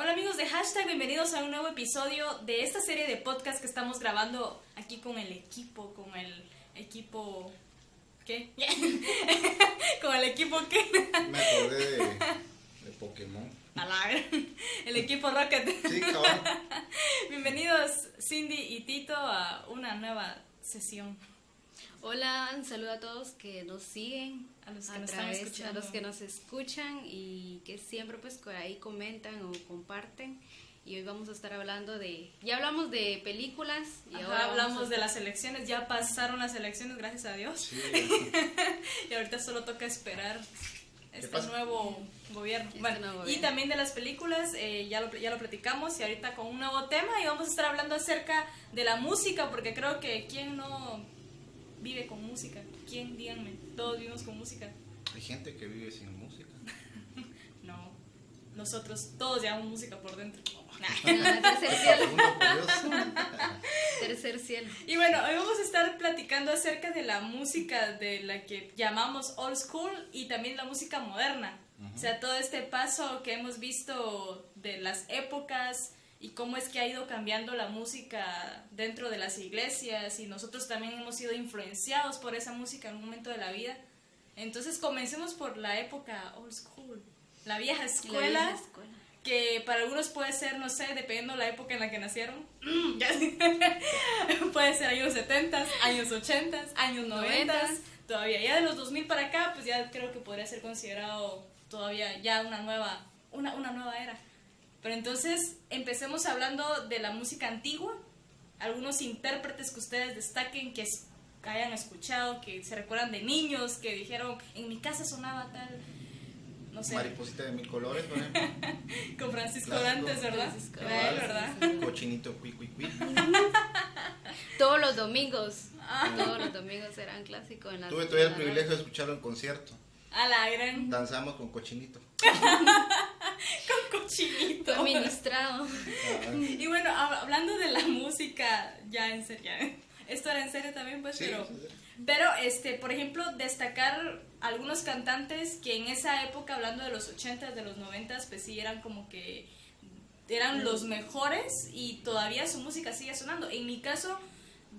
Hola amigos de Hashtag, bienvenidos a un nuevo episodio de esta serie de podcast que estamos grabando aquí con el equipo, ¿qué? ¿Con el equipo qué? Me acordé de Pokémon. El equipo Rocket. Sí, cabrón. Bienvenidos Cindy y Tito a una nueva sesión. Hola, un saludo a todos que nos siguen, A los que nos están escuchando. a los que nos escuchan y que siempre pues por ahí comentan o comparten. Y hoy vamos a estar hablando ya hablamos de películas y Ajá, ahora hablamos de las elecciones, ya pasaron las elecciones, gracias a Dios. Sí. Y ahorita solo toca esperar este nuevo gobierno. Este Bueno, nuevo y gobierno. también de las películas, ya lo platicamos y ahorita con un nuevo tema y vamos a estar hablando acerca de la música, porque creo que ¿quién no vive con música? ¿Quién? Díganme, todos vivimos con música. Hay gente que vive sin música. No, nosotros todos llevamos música por dentro. tercer cielo, Uno curioso. tercer cielo. Y bueno, hoy vamos a estar platicando acerca de la música de la que llamamos old school y también la música moderna. O sea, todo este paso que hemos visto de las épocas y cómo es que ha ido cambiando la música dentro de las iglesias y nosotros también hemos sido influenciados por esa música en un momento de la vida. Entonces comencemos por la época old school, la vieja escuela. La vieja escuela. Que para algunos puede ser, no sé, dependiendo de la época en la que nacieron. Puede ser años 70, años 80, años 90, todavía. Ya de los 2000 para acá, pues ya creo que podría ser considerado todavía ya una nueva era. Pero entonces, empecemos hablando de la música antigua. Algunos intérpretes que ustedes destaquen, que hayan escuchado, que se recuerdan de niños, que dijeron, en mi casa sonaba tal... No sé. Mariposita de mil colores, por ejemplo. Con Francisco Clásico. Dantes, ¿verdad? Francisco Ay, Dantes. ¿verdad? Cochinito, cui, cui, cui. Todos los domingos eran clásicos en las Tuve todavía el privilegio de escucharlo en concierto. A la gran Danzamos con Cochinito. cochinito. Fue ministrado. Y bueno, hablando de la música, ya en serio, esto era en serio también, pues, Sí, pero... sí, sí. Pero, por ejemplo, destacar algunos cantantes que en esa época, hablando de los 80s, de los 90s, pues sí, eran como que eran los mejores y todavía su música sigue sonando. En mi caso,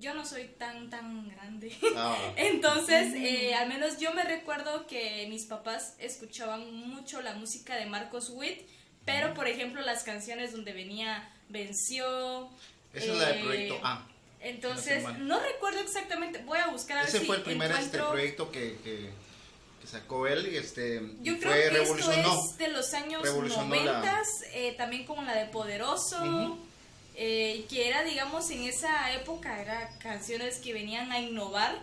yo no soy tan grande. Ah. Entonces, al menos yo me recuerdo que mis papás escuchaban mucho la música de Marcos Witt, pero, por ejemplo, las canciones donde venía Venció... Esa es la del Proyecto A. Entonces, No sé, no recuerdo exactamente, voy a buscar a ver Ese si fue el primer encuentro... proyecto que sacó él y Yo creo fue que revolucionó. esto es de los años Revolucionó 90, también como la de Poderoso, que era, digamos, en esa época, era canciones que venían a innovar,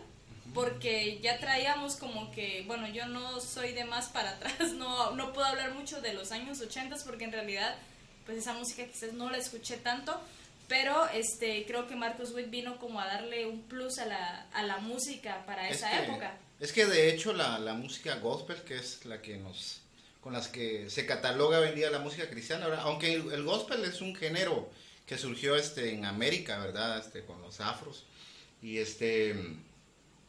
porque ya traíamos como que, bueno, yo no soy de más para atrás, no puedo hablar mucho de los años 80 porque en realidad, pues esa música quizás no la escuché tanto, pero creo que Marcos Witt vino como a darle un plus a la música para esa época. Es que de hecho la música gospel, que es la que con las que se cataloga hoy en día la música cristiana, ¿verdad? Aunque el gospel es un género que surgió en América, ¿verdad? Con los afros. Y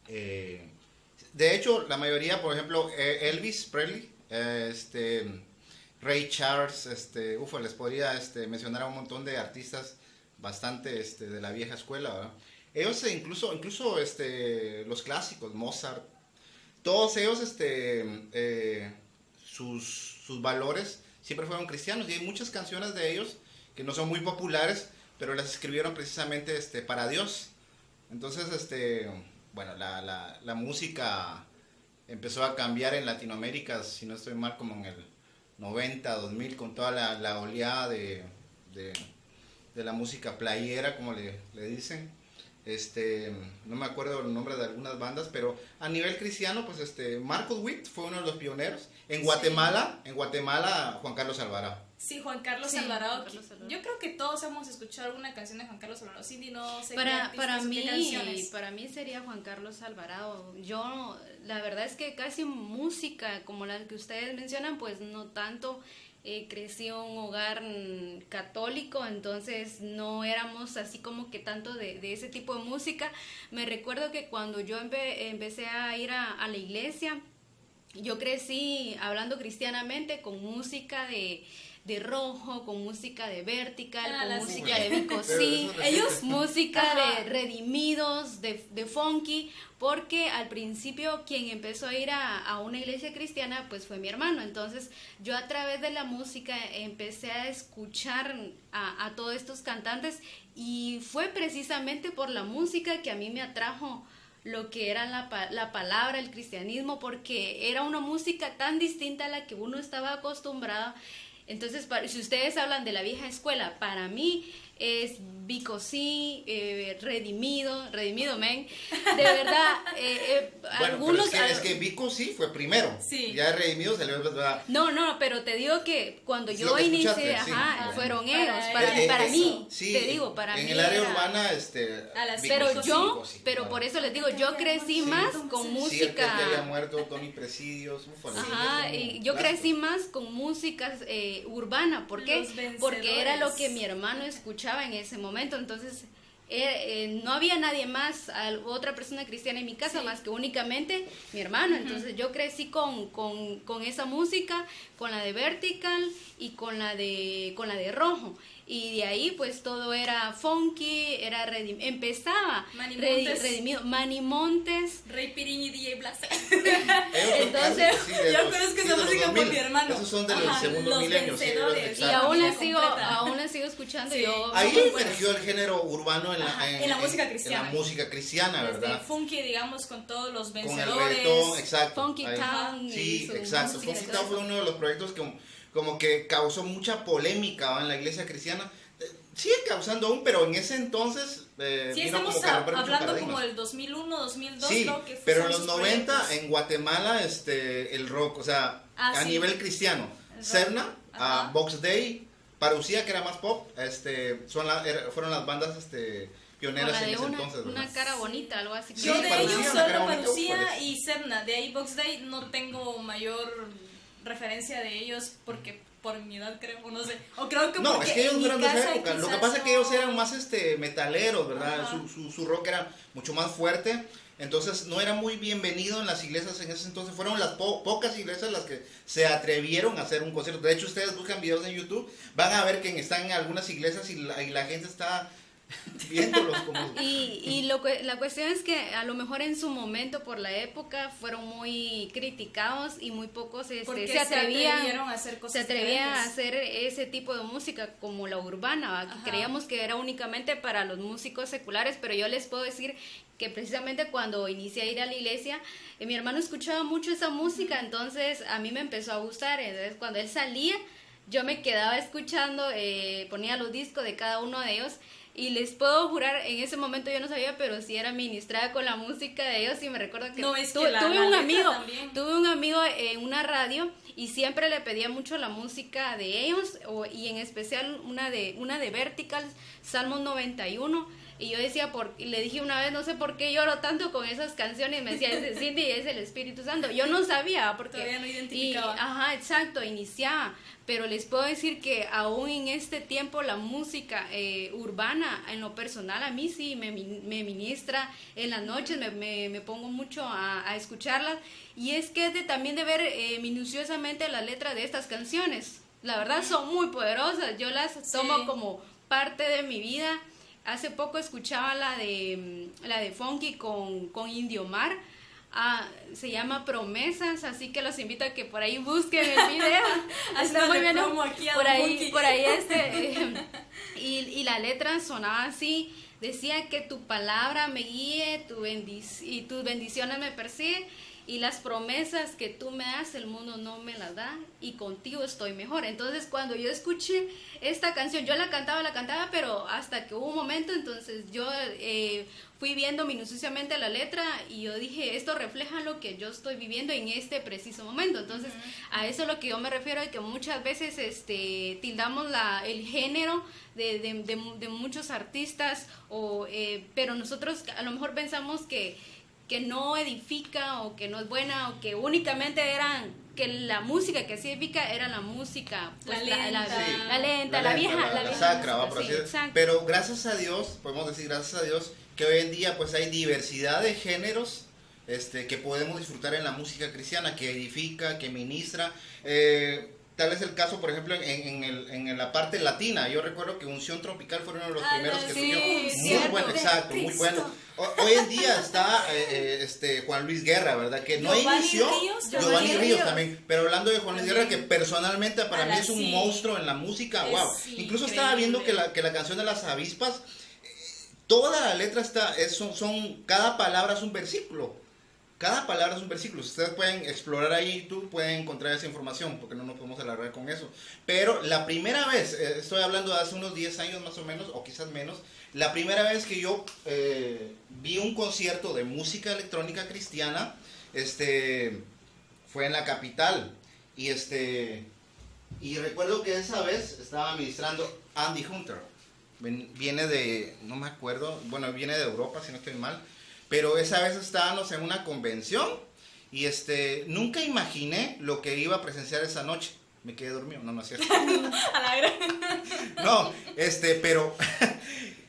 de hecho, la mayoría, por ejemplo, Elvis Presley, Ray Charles, les podría mencionar a un montón de artistas bastante de la vieja escuela, ¿verdad? Ellos incluso los clásicos, Mozart, todos ellos sus valores siempre fueron cristianos y hay muchas canciones de ellos que no son muy populares, pero las escribieron precisamente para Dios. Entonces, bueno, la música empezó a cambiar en Latinoamérica, si no estoy mal, como en el 90, 2000, con toda la oleada de la música playera, como le dicen. No me acuerdo el nombre de algunas bandas, pero a nivel cristiano, pues Marcos Witt fue uno de los pioneros. En Guatemala, Juan Carlos Alvarado. Sí, Juan Carlos Sí, Alvarado. Juan Carlos Alvarado. Yo creo que todos hemos escuchado alguna canción de Juan Carlos Alvarado. Cindy, no sé Para qué canciones. mí sería Juan Carlos Alvarado. Yo, la verdad es que casi música como la que ustedes mencionan, pues no tanto. Crecí en un hogar católico, entonces no éramos así como que tanto de ese tipo de música. Me recuerdo que cuando yo empecé a ir a la iglesia, yo crecí hablando cristianamente con música de de Rojo, con música de Vertical, con la música sí. de Vico Sí, ellos música Ajá. de Redimidos, de Funky, porque al principio quien empezó a ir a una iglesia cristiana pues fue mi hermano. Entonces yo a través de la música empecé a escuchar a todos estos cantantes, y fue precisamente por la música que a mí me atrajo lo que era la palabra, el cristianismo, porque era una música tan distinta a la que uno estaba acostumbrado. Entonces, si ustedes hablan de la vieja escuela, para mí es Vico Sí, Redimido, men, de verdad, Bueno, algunos... pero es que Vico Sí fue primero. Sí. Ya Redimido salió, ¿verdad? No, pero te digo que cuando Sí, yo lo que inicié, escuchaste, sí. ajá, fueron Para ellos, él, para eso. mí, Sí, te digo, para mí en el área era- urbana, A las Vico pero Sí, yo, Vico Sí, pero claro. por eso les digo, yo crecí más con Sí, el que música... había muerto, Tony Presidios, Ajá, y yo crecí más con música urbana. ¿Por qué? Los vencedores. Porque era lo que mi hermano escuchaba en ese momento. Entonces, no había nadie más, otra persona cristiana en mi casa, Sí. más que únicamente mi hermano. Entonces, yo crecí con esa música, con la de Vertical y con la de Rojo. Y de ahí, pues, todo era funky, era empezaba Manny Montes. Redimido, Manny Montes. Rey Piriño y DJ Blast. Entonces, yo conozco esa música por mi hermano. Esos son del Ajá, segundo los milenio. Sí, vencedores. y exacto. aún la completa. sigo escuchando. Sí. Yo Ahí son muy buenos. emergió el género urbano en En la música cristiana. En la música cristiana, Desde ¿verdad? funky, digamos, con todos los Con el vencedores. reggaetón, exacto. Funky Ahí. Town y Sí, su exacto. música Funky y Town todo fue eso. uno de los proyectos que como que causó mucha polémica, ¿va? En la iglesia cristiana. Sigue causando aún, pero en ese entonces Sí, vino estamos como que a romper muchos hablando paradigmas. como del 2001, 2002, Sí, creo que fue pero en son los sus 90 proyectos. en Guatemala el rock, o sea, a Sí. nivel cristiano, El rock. Serna, Ajá. Box Day, Parucía, que era más pop, fueron las bandas Con pioneras la en de ese entonces, una ¿verdad? cara bonita, algo así. Sí, Yo de Parucía, ellos una cara solo bonita, Parucía pues. y Serna, de ahí Box Day no tengo mayor referencia de ellos porque por mi edad creo, o no sé, o creo que No, porque es que ellos en mi fueron de esa casa época. Lo que quizás pasa es que ellos no- eran más metaleros, ¿verdad? Ajá. Su rock era mucho más fuerte. Entonces no era muy bienvenido en las iglesias en ese entonces. Fueron las pocas iglesias las que se atrevieron a hacer un concierto. De hecho, ustedes buscan videos en YouTube, van a ver que están en algunas iglesias y la gente está viéndolos como... Y la cuestión es que a lo mejor en su momento, por la época, fueron muy criticados y muy pocos porque se atrevían a hacer cosas se atrevían a diferentes. hacer ese tipo de música como la urbana, ¿va? Que Ajá. creíamos que era únicamente para los músicos seculares, pero yo les puedo decir que precisamente cuando inicié a ir a la iglesia, mi hermano escuchaba mucho esa música, entonces a mí me empezó a gustar. Entonces cuando él salía, yo me quedaba escuchando, ponía los discos de cada uno de ellos. Y les puedo jurar, en ese momento yo no sabía, pero sí era ministrada con la música de ellos. Y me recuerdo que No, es que tuve la un letra amigo, también. tuve un amigo en una radio y siempre le pedía mucho la música de ellos, y en especial una de Vertical, Salmos 91. Y yo decía, y le dije una vez, no sé por qué lloro tanto con esas canciones. Y me decía, es de Cindy, es el Espíritu Santo. Yo no sabía, porque... Todavía no identificaba. Ajá, exacto, iniciaba. Pero les puedo decir que aún en este tiempo la música urbana, en lo personal, a mí sí me ministra en las noches, me pongo mucho a escucharlas. Y es que es también de ver minuciosamente la letra de estas canciones. La verdad son muy poderosas, yo las tomo como parte de mi vida. Hace poco escuchaba la de Funky con Indio Mar. Se llama Promesas, así que los invito a que por ahí busquen el video. Está muy bien, promo aquí a por Don ahí, Funky. por ahí y la letra sonaba así, decía que tu palabra me guíe, y tus bendiciones me persiguen, y las promesas que tú me das el mundo no me las da, y contigo estoy mejor. Entonces cuando yo escuché esta canción, yo la cantaba, pero hasta que hubo un momento, entonces yo fui viendo minuciosamente la letra y yo dije, esto refleja lo que yo estoy viviendo en este preciso momento. Entonces a eso es lo que yo me refiero, de que muchas veces tildamos el género de muchos artistas, pero nosotros a lo mejor pensamos que no edifica, o que no es buena, o que únicamente que la música que sí edifica era la música, pues, la lenta, la vieja, la sacra, va, por música, así sí, decir. exacto. Pero gracias a Dios, podemos decir gracias a Dios, que hoy en día pues hay diversidad de géneros que podemos disfrutar en la música cristiana, que edifica, que ministra. tal es el caso, por ejemplo, en la parte latina. Yo recuerdo que Unción Tropical fue uno de los primeros que sí, surgió. Muy cierto. bueno, exacto, muy bueno. Hoy en día está Juan Luis Guerra, ¿verdad? Que no Giovanni inició. Ríos, Giovanni Ríos también. Pero hablando de Juan Luis Guerra, que También. personalmente para mí es un Sí. monstruo en la música. Es Wow. Incluso estaba viendo que la canción de las avispas, toda la letra cada palabra es un versículo. Cada palabra es un versículo. Ustedes pueden explorar ahí, tú pueden encontrar esa información, porque no nos podemos alargar con eso. Pero la primera vez, estoy hablando de hace unos 10 años más o menos, o quizás menos, la primera vez que yo vi un concierto de música electrónica cristiana, fue en la capital. Y recuerdo que esa vez estaba ministrando Andy Hunter. Viene de, no me acuerdo, bueno, viene de Europa, si no estoy mal. Pero esa vez estábamos en una convención y nunca imaginé lo que iba a presenciar esa noche. Me quedé dormido, no es cierto. A la gran. No, pero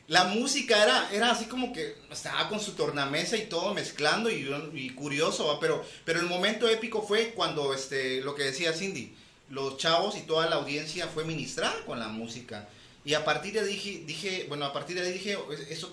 la música era así como que estaba con su tornamesa y todo mezclando y curioso, ¿va? Pero el momento épico fue cuando lo que decía Cindy, los chavos y toda la audiencia fue ministrada con la música. Y a partir de ahí dije, eso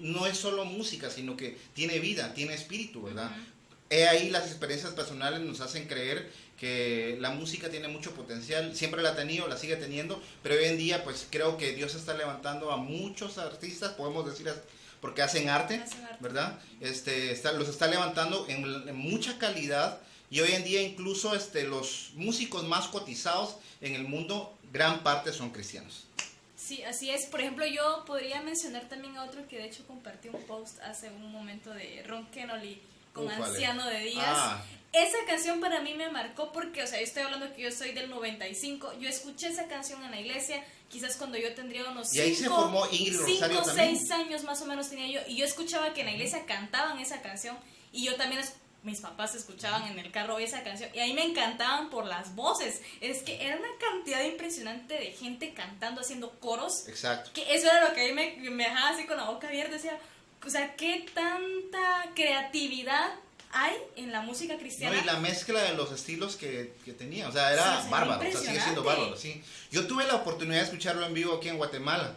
no es solo música, sino que tiene vida, tiene espíritu, ¿verdad? Uh-huh. Ahí las experiencias personales nos hacen creer que la música tiene mucho potencial, siempre la ha tenido, la sigue teniendo, pero hoy en día pues creo que Dios está levantando a muchos artistas, podemos decir, porque hacen arte, ¿verdad? Los está levantando en mucha calidad, y hoy en día incluso los músicos más cotizados en el mundo, gran parte son cristianos. Sí, así es. Por ejemplo, yo podría mencionar también a otro que de hecho compartió un post hace un momento de Ron Kenoly con Anciano de Días. Esa canción para mí me marcó porque, o sea, yo estoy hablando que yo soy del 95. Yo escuché esa canción en la iglesia, quizás cuando yo tendría unos 5 o 6 años más o menos tenía yo. Y yo escuchaba que en la iglesia cantaban esa canción y yo también mis papás escuchaban en el carro esa canción y ahí me encantaban por las voces. Es que era una cantidad impresionante de gente cantando, haciendo coros. Exacto. Que eso era lo que a mí me dejaba así con la boca abierta. Decía, o sea, qué tanta creatividad hay en la música cristiana. No, y la mezcla de los estilos que tenía, o sea, era bárbaro, o sea, sigue siendo bárbaro, sí. Yo tuve la oportunidad de escucharlo en vivo aquí en Guatemala.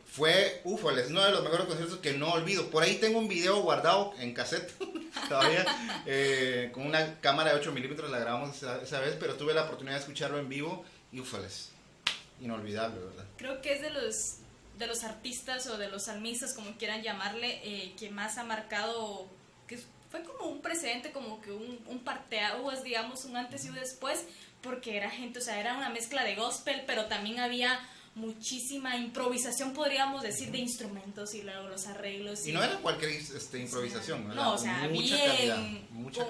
Fue, es uno de los mejores conciertos que no olvido. Por ahí tengo un video guardado en cassette, todavía, con una cámara de 8 milímetros la grabamos esa vez, pero tuve la oportunidad de escucharlo en vivo y inolvidable, ¿verdad? Creo que es de los artistas o de los salmistas, como quieran llamarle, que más ha marcado, que fue como un precedente, como que un parteaguas, digamos, un antes y un después, porque era gente, o sea, era una mezcla de gospel, pero también había muchísima improvisación, podríamos decir, de instrumentos y luego los arreglos. Y no era cualquier improvisación, ¿verdad? No, o sea, mucha calidad.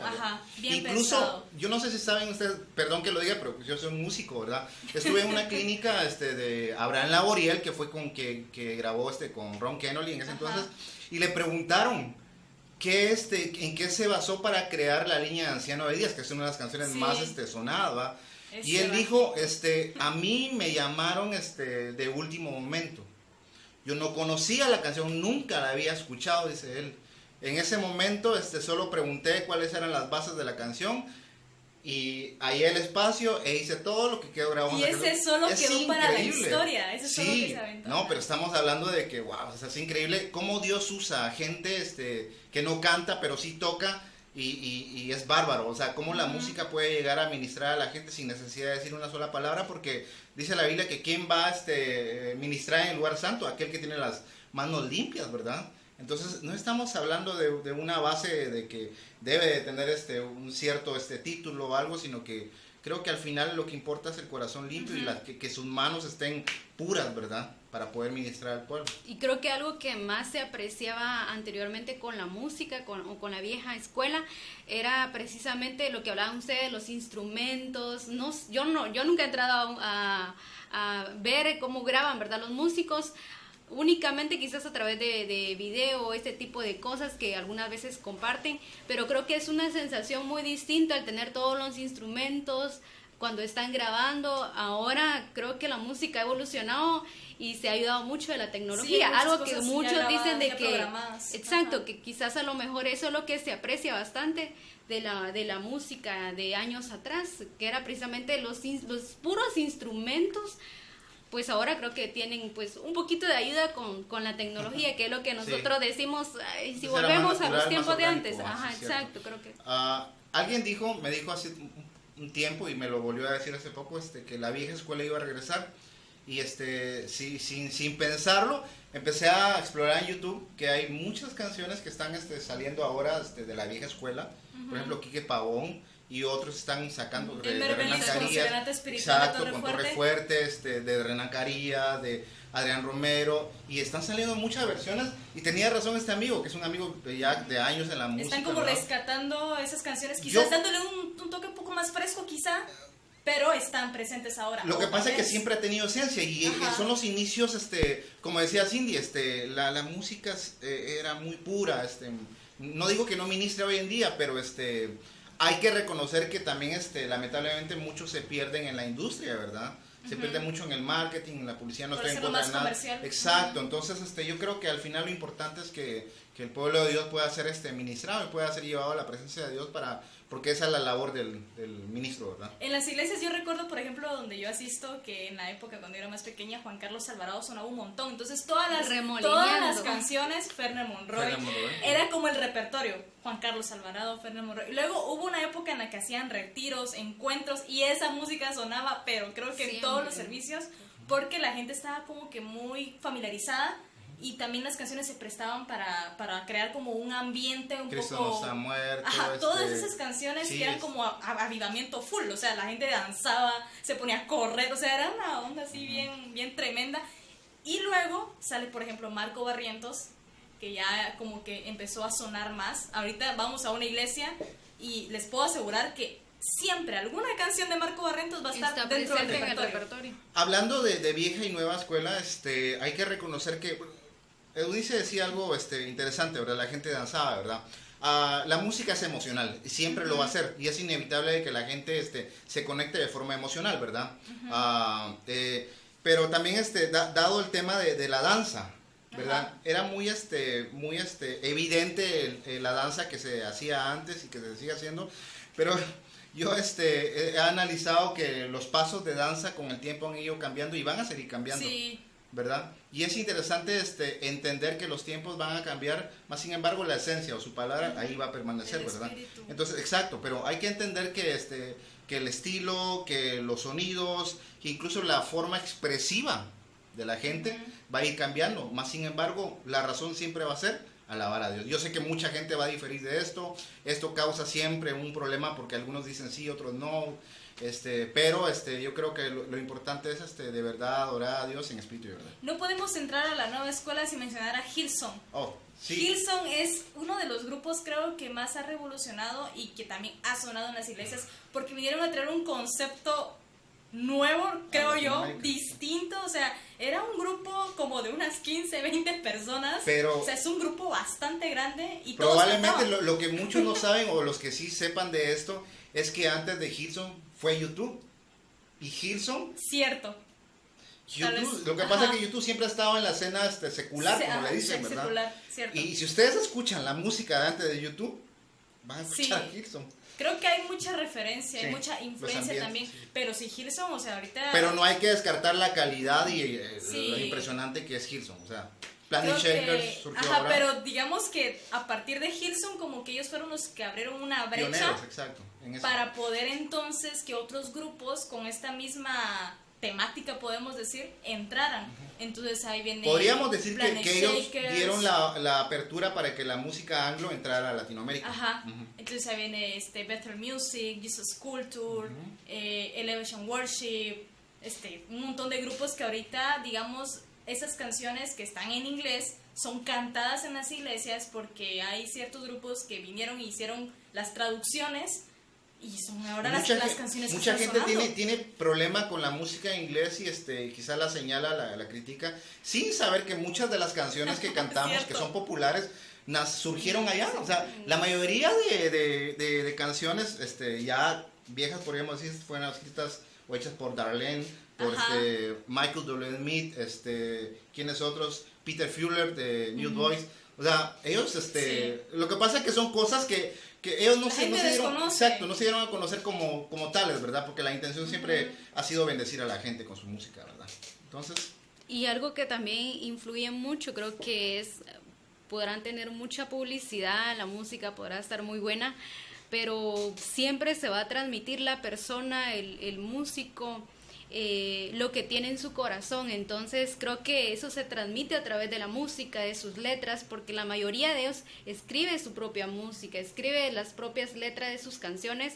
Ajá, bien incluso, pensado. yo no sé si saben ustedes, perdón que lo diga, pero yo soy un músico, ¿verdad? Estuve en una clínica de Abraham Laboriel, que fue que grabó con Ron Kenoly en ese entonces, y le preguntaron en qué se basó para crear la línea de Anciano de Días, que es una de las canciones más sonadas, ¿va? Y él dijo, a mí me llamaron de último momento. Yo no conocía la canción, nunca la había escuchado, dice él. En ese momento solo pregunté cuáles eran las bases de la canción y hallé el espacio e hice todo lo que quedó grabado. Y ese solo quedó para la historia. Ese solo que se aventó. No, pero estamos hablando de que, wow, es increíble cómo Dios usa gente que no canta, pero sí toca. Y es bárbaro, o sea, cómo la música puede llegar a ministrar a la gente sin necesidad de decir una sola palabra, porque dice la Biblia que quién va a ministrar en el lugar santo, aquel que tiene las manos limpias, ¿verdad? Entonces no estamos hablando de una base de que debe de tener un cierto título o algo, sino que creo que al final lo que importa es el corazón limpio y que sus manos estén puras, ¿verdad? Para poder ministrar al pueblo. Y creo que algo que más se apreciaba anteriormente con la música, con la vieja escuela, era precisamente lo que hablaban ustedes, los instrumentos. Yo nunca he entrado a ver cómo graban, ¿verdad? Los músicos, únicamente quizás a través de video, este tipo de cosas que algunas veces comparten, pero creo que es una sensación muy distinta al tener todos los instrumentos cuando están grabando. Ahora creo que la música ha evolucionado y se ha ayudado mucho de la tecnología, Sí, algo que cosas muchos ya dicen de ya que, programadas. exacto, Ajá. que quizás a lo mejor eso es lo que se aprecia bastante de la música de años atrás, que era precisamente los puros instrumentos. Pues ahora creo que tienen pues un poquito de ayuda con la tecnología, que es lo que nosotros decimos, ay, si Pues era más volvemos a natural, los tiempos más de orgánico, antes. Ajá, sí, cierto. exacto, creo que. Alguien me dijo hace un tiempo y me lo volvió a decir hace poco, que la vieja escuela iba a regresar y sí, sin pensarlo empecé a explorar en YouTube que hay muchas canciones que están saliendo ahora de la vieja escuela, por ejemplo Quique Pavón y otros están sacando El de Mermelí Renan con Carías, Serenata Espiritual de exacto, Torre con Fuerte. Torre Fuerte, de Renan Carías, de Adrián Romero, y están saliendo muchas versiones, y tenía razón este amigo, que es un amigo ya de años en la música. Están como ¿verdad? rescatando esas canciones, quizás dándole un toque un poco más fresco quizá, pero están presentes ahora. Lo que otra pasa es que vez. siempre ha tenido esencia y Ajá. son los inicios, como decía Cindy, la música era muy pura, no digo que no ministre hoy en día, pero hay que reconocer que también lamentablemente muchos se pierden en la industria, ¿verdad? Se pierde mucho en el marketing, en la publicidad, no Por estoy en hacerlo contra de más nada. comercial. Exacto, entonces yo creo que al final lo importante es que el pueblo de Dios pueda ser ministrado y pueda ser llevado a la presencia de Dios porque esa es la labor del ministro, ¿verdad? En las iglesias yo recuerdo, por ejemplo, donde yo asisto, que en la época cuando yo era más pequeña, Juan Carlos Alvarado sonaba un montón. Entonces todas las canciones, Ferner Monroy, era como el repertorio. Juan Carlos Alvarado, Ferner Monroy. Y luego hubo una época en la que hacían retiros, encuentros, y esa música sonaba, pero creo que Siempre. en todos los servicios, porque la gente estaba como que muy familiarizada. Y también las canciones se prestaban para crear como un ambiente un Cristo poco... nos ha muerto. Ajá, todas esas canciones sí, que eran como avivamiento full, o sea, la gente danzaba, se ponía a correr, o sea, era una onda así bien tremenda. Y luego sale, por ejemplo, Marco Barrientos, que ya como que empezó a sonar más. Ahorita vamos a una iglesia y les puedo asegurar que siempre alguna canción de Marco Barrientos va a estar Está dentro del presente en el repertorio. repertorio. Hablando de vieja y nueva escuela, hay que reconocer que Eunice decía algo interesante, ¿verdad? La gente danzaba, ¿verdad? La música es emocional, siempre lo va a ser, y es inevitable que la gente se conecte de forma emocional, ¿verdad? Pero también dado el tema de la danza, ¿verdad? Ajá. Era muy evidente la danza que se hacía antes y que se sigue haciendo, pero yo he analizado que los pasos de danza con el tiempo han ido cambiando y van a seguir cambiando. Sí. ¿Verdad? Y es interesante entender que los tiempos van a cambiar, más sin embargo la esencia o su palabra ahí va a permanecer, El ¿verdad? espíritu. Entonces, exacto, pero hay que entender que el estilo, que los sonidos, que incluso la forma expresiva de la gente va a ir cambiando, más sin embargo la razón siempre va a ser alabar a Dios. Yo sé que mucha gente va a diferir de esto causa siempre un problema porque algunos dicen sí, otros no. Pero yo creo que lo importante es de verdad adorar a Dios en espíritu y verdad. No podemos entrar a la nueva escuela sin mencionar a Hillsong. Oh, sí. Hillsong es uno de los grupos creo que más ha revolucionado y que también ha sonado en las iglesias porque vinieron a traer un concepto nuevo, creo yo, distinto, o sea, era un grupo como de unas 15, 20 personas, pero o sea, es un grupo bastante grande y probablemente todos lo que muchos no saben o los que sí sepan de esto es que antes de Hillsong fue YouTube y Hillsong cierto. lo que pasa es que YouTube siempre ha estado en la escena secular, como le dicen, ¿verdad? Secular, cierto. Y si ustedes escuchan la música de antes de YouTube, van a escuchar Sí. Hillsong. Creo que hay mucha referencia, Sí, hay mucha influencia ambientes, también, sí. pero si Hillsong, o sea, ahorita... Pero no hay que descartar la calidad y Sí. lo impresionante que es Hillsong, o sea, Planet creo Shakers surgió ajá, ahora. pero digamos que a partir de Hillsong como que ellos fueron los que abrieron una brecha Pioneros, exacto, en eso. para poder entonces que otros grupos con esta misma temática, podemos decir, entraran. Entonces ahí viene... Podríamos decir Planet que ellos Shakers. dieron la apertura para que la música anglo entrara a Latinoamérica. Ajá, Ujú. entonces ahí viene Better Music, Jesus Culture, Elevation Worship, un montón de grupos que ahorita, digamos, esas canciones que están en inglés son cantadas en las iglesias porque hay ciertos grupos que vinieron y hicieron las traducciones y son ahora las canciones que mucha están gente sonando. tiene problema con la música en inglés y quizá la señala, la critica, sin saber que muchas de las canciones que cantamos, Cierto. que son populares, surgieron allá. O sea, la mayoría de canciones ya viejas, podríamos decir, fueron escritas o hechas por Darlene, por Ajá. Michael W. Smith, ¿quiénes otros? Peter Fuller de New Boys. O sea, ellos, Sí. lo que pasa es que son cosas que ellos no La se gente dieron, desconoce. exacto, no se dieron a conocer como tales, ¿verdad? Porque la intención siempre ha sido bendecir a la gente con su música, ¿verdad? Entonces, Y algo que también influye mucho, creo que podrán tener mucha publicidad, la música podrá estar muy buena, pero siempre se va a transmitir la persona, el músico, lo que tiene en su corazón. Entonces creo que eso se transmite a través de la música, de sus letras, porque la mayoría de ellos escribe su propia música, escribe las propias letras de sus canciones.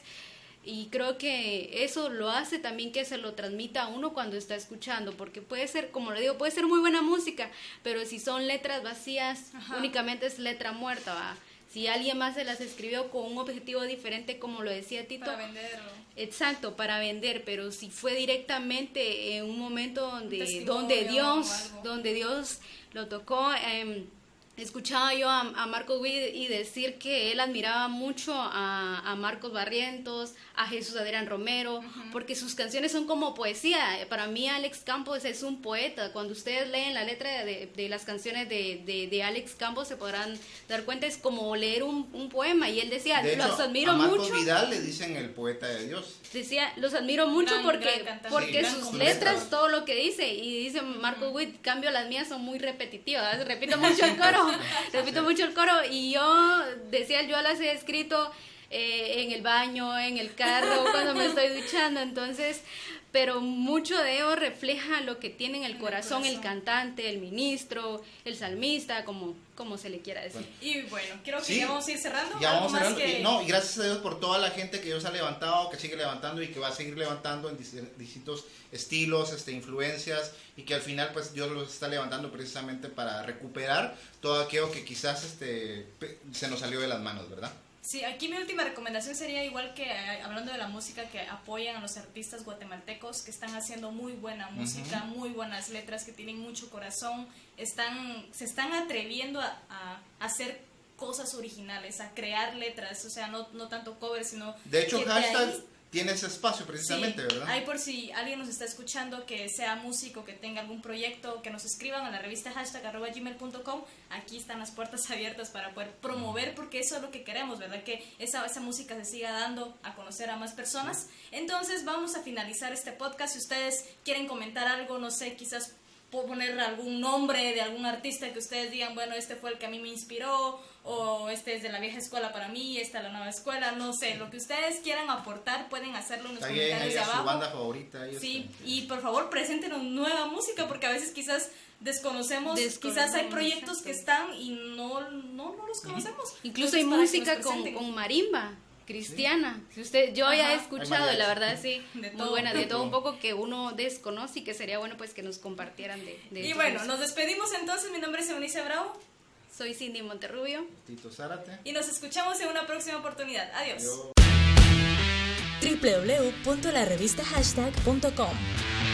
Y creo que eso lo hace también que se lo transmita a uno cuando está escuchando, porque puede ser, como le digo, puede ser muy buena música, pero si son letras vacías, Ajá. únicamente es letra muerta, ¿va? Si alguien más se las escribió con un objetivo diferente, como lo decía Tito, Para venderlo. exacto, para vender, pero si fue directamente en un momento donde testimonio o algo. donde Dios lo tocó. Escuchaba yo a Marcos Witt y decir que él admiraba mucho a Marcos Barrientos, a Jesús Adrián Romero, porque sus canciones son como poesía. Para mí Alex Campos es un poeta. Cuando ustedes leen la letra de las canciones de Alex Campos se podrán dar cuenta, es como leer un poema. Y él decía, de hecho, los admiro a Marcos mucho. Vidal le dicen el poeta de Dios. Decía, los admiro mucho Gran porque cantante, porque gran sus compositor. letras, todo lo que dice, y dice Marcos Witt, cambio las mías son muy repetitivas, repito mucho el coro, y yo decía, yo las he escrito en el baño, en el carro, cuando me estoy duchando, entonces, pero mucho de ello refleja lo que tiene en el corazón el cantante, el ministro, el salmista, como se le quiera decir. Y bueno, creo que Sí, ya vamos a ir cerrando. Ya ¿Algo vamos más cerrando. que- Y gracias a Dios por toda la gente que Dios ha levantado, que sigue levantando y que va a seguir levantando en distintos estilos, influencias, y que al final pues Dios los está levantando precisamente para recuperar todo aquello que quizás se nos salió de las manos, ¿verdad? Sí, aquí mi última recomendación sería igual que hablando de la música, que apoyan a los artistas guatemaltecos que están haciendo muy buena música, muy buenas letras, que tienen mucho corazón, se están atreviendo a hacer cosas originales, a crear letras, o sea, no tanto covers, sino De hecho, que de hashtag ahí- tiene ese espacio precisamente, sí, ¿verdad? ahí por si alguien nos está escuchando que sea músico, que tenga algún proyecto, que nos escriban a la revista #gmail.com. Aquí están las puertas abiertas para poder promover, porque eso es lo que queremos, ¿verdad? Que esa música se siga dando a conocer a más personas. Entonces vamos a finalizar este podcast. Si ustedes quieren comentar algo, no sé, quizás poner algún nombre de algún artista que ustedes digan, bueno, este fue el que a mí me inspiró, o este es de la vieja escuela para mí, esta es la nueva escuela, no sé, lo que ustedes quieran aportar pueden hacerlo en los También comentarios de ahí a su abajo. banda favorita. ahí Sí, está. y por favor preséntenos nueva música, porque a veces quizás desconocemos, quizás hay proyectos exacto. que están y no los conocemos. Incluso hay Entonces, para que música nos con presenten. marimba cristiana. Si yo ya he Ajá. escuchado, y la verdad sí, De muy todo. buena, de De todo un todo. poco que uno desconoce y que sería bueno pues que nos compartieran de Y estos bueno, músicos. nos despedimos entonces, mi nombre es Eunice Bravo Soy Cindy Monterrubio. Tito Zárate. y nos escuchamos en una próxima oportunidad. Adiós. Yo- www.larevistashashtag.com